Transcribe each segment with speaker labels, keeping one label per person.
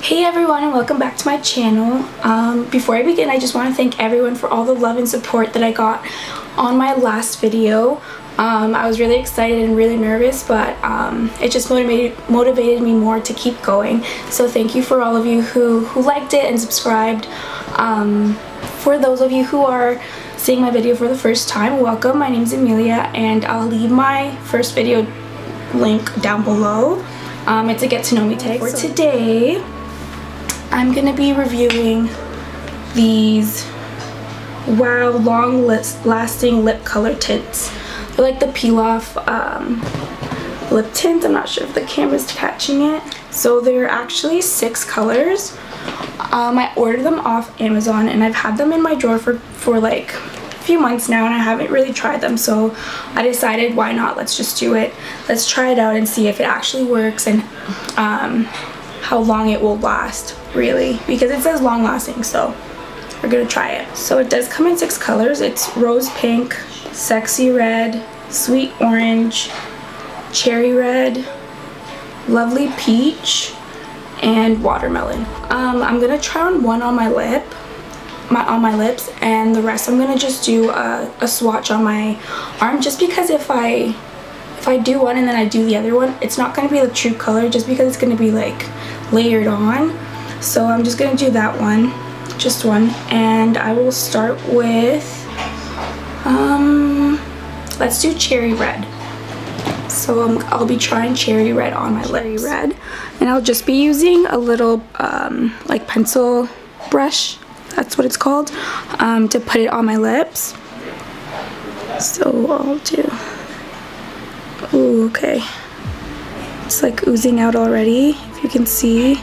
Speaker 1: Hey everyone, and welcome back to my channel. Before I begin, I just want to thank everyone for all the love and support that I got on my last video. I was really excited and really nervous, but it just motivated me more to keep going. So thank you for all of you who liked it and subscribed. For those of you who are seeing my video for the first time, welcome. My name is Emilia, and I'll leave my first video link down below. It's a get to know me tag. For today, I'm gonna be reviewing these wow long lasting lip color tints. They're like the peel off lip tint. I'm not sure if the camera's catching it. So they're actually 6 colors. I ordered them off Amazon, and I've had them in my drawer for like a few months now, and I haven't really tried them, so I decided, why not, let's just do it. Let's try it out and see if it actually works and how long it will last, really, because it says long lasting, so we're gonna try it. So it does come in 6 colors. It's rose pink, sexy red, sweet orange, cherry red, lovely peach, and watermelon. I'm gonna try on one on my lips, and the rest I'm gonna just do a swatch on my arm, just because if I do one and then I do the other one, it's not gonna be the true color, just because it's gonna be like layered on. So I'm just gonna do that one, just one, and I will start with let's do cherry red. So I'll be trying cherry red on my lips. Red, and I'll just be using a little like pencil brush, that's what it's called, to put it on my lips. So I'll do, ooh, okay, it's like oozing out already, if you can see.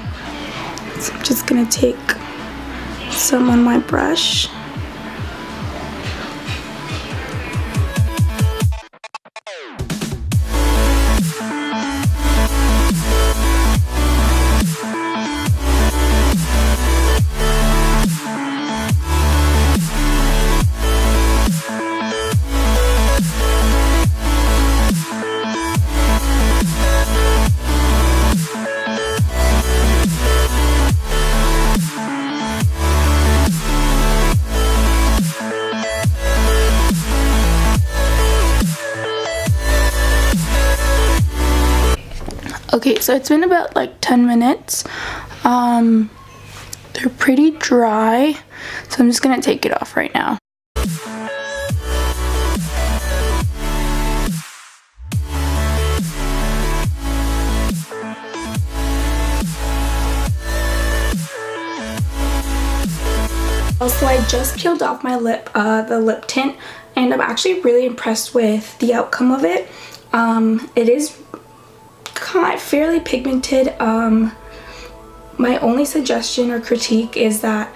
Speaker 1: So I'm just gonna take some on my brush. Okay, so it's been about like 10 minutes. They're pretty dry, so I'm just gonna take it off right now. Also, I just peeled off my lip, the lip tint, and I'm actually really impressed with the outcome of it. It is fairly pigmented. My only suggestion or critique is that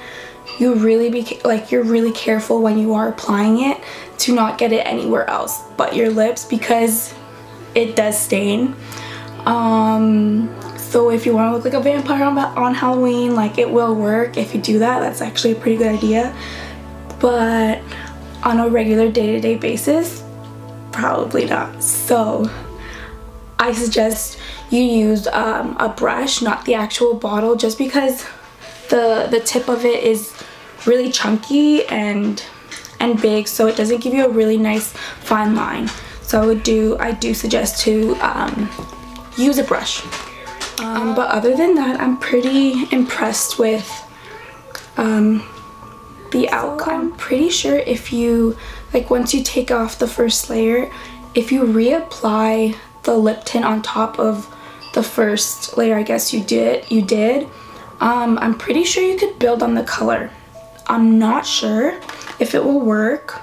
Speaker 1: you're really careful when you are applying it to not get it anywhere else but your lips, because it does stain. So if you want to look like a vampire on Halloween, like, it will work if you do that. That's actually a pretty good idea, but on a regular day-to-day basis, probably not. So I suggest you use a brush, not the actual bottle, just because the tip of it is really chunky and big, so it doesn't give you a really nice fine line. So I do suggest to use a brush. But other than that, I'm pretty impressed with the outcome. I'm pretty sure if you, like, once you take off the first layer, if you reapply the lip tint on top of the first layer, I guess you did, I'm pretty sure you could build on the color. I'm not sure if it will work,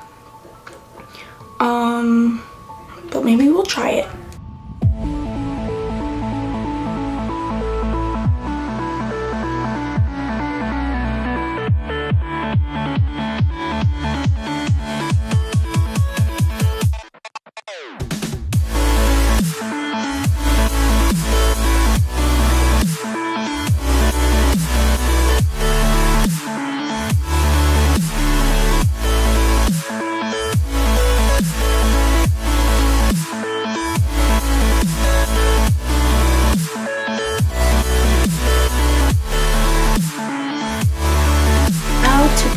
Speaker 1: but maybe we'll try it.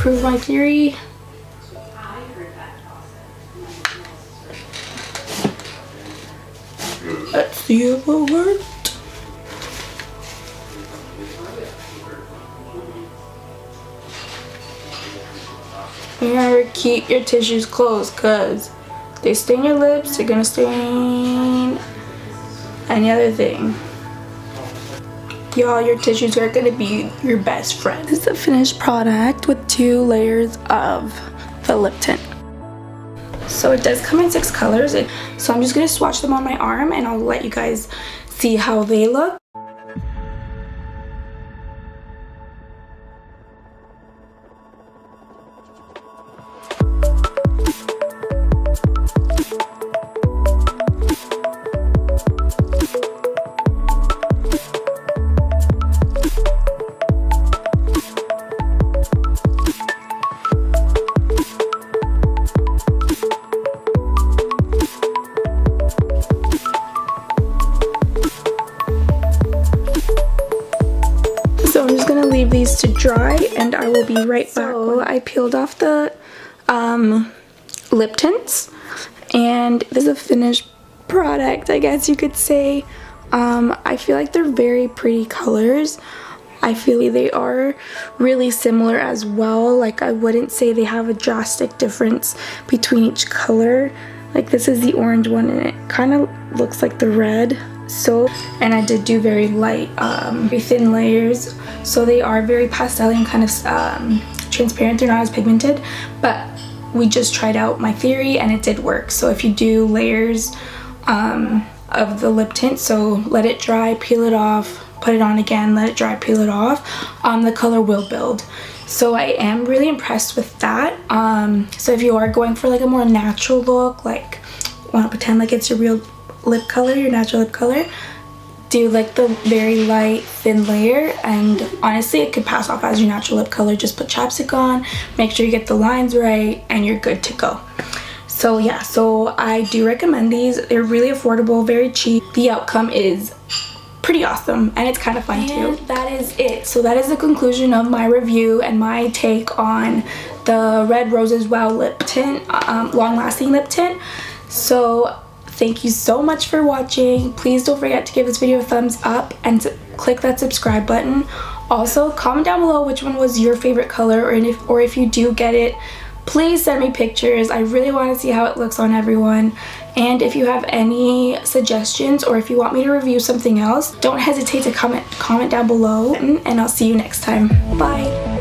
Speaker 1: prove my theory. Let's see if it worked. Remember, keep your tissues closed because they stain your lips, they're gonna stain any other thing. Y'all, your tissues are gonna be your best friend. This is the finished product with 2 layers of the lip tint. So it does come in 6 colors. So I'm just gonna swatch them on my arm and I'll let you guys see how they look. Leave these to dry and I will be right back. So I peeled off the lip tints and this is a finished product, I guess you could say. I feel like they're very pretty colors. I feel they are really similar as well. Like, I wouldn't say they have a drastic difference between each color. Like, this is the orange one and it kind of looks like the red. So, and I did do very light, very thin layers, so they are very pastel and kind of transparent. They're not as pigmented, but we just tried out my theory and it did work. So if you do layers of the lip tint, so let it dry, peel it off, put it on again, let it dry, peel it off, the color will build. So I am really impressed with that. So if you are going for like a more natural look, like want to pretend like it's your real lip color, your natural lip color, do like the very light thin layer, and honestly it could pass off as your natural lip color. Just put chapstick on, make sure you get the lines right, and you're good to go. So yeah, so I do recommend these. They're really affordable, very cheap. The outcome is pretty awesome and it's kind of fun too. That is it. So that is the conclusion of my review and my take on the Red Roses Wow lip tint, long lasting lip tint. So thank you so much for watching. Please don't forget to give this video a thumbs up and to click that subscribe button. Also, comment down below which one was your favorite color, or if you do get it, please send me pictures. I really want to see how it looks on everyone. And if you have any suggestions or if you want me to review something else, don't hesitate to comment down below, and I'll see you next time. Bye.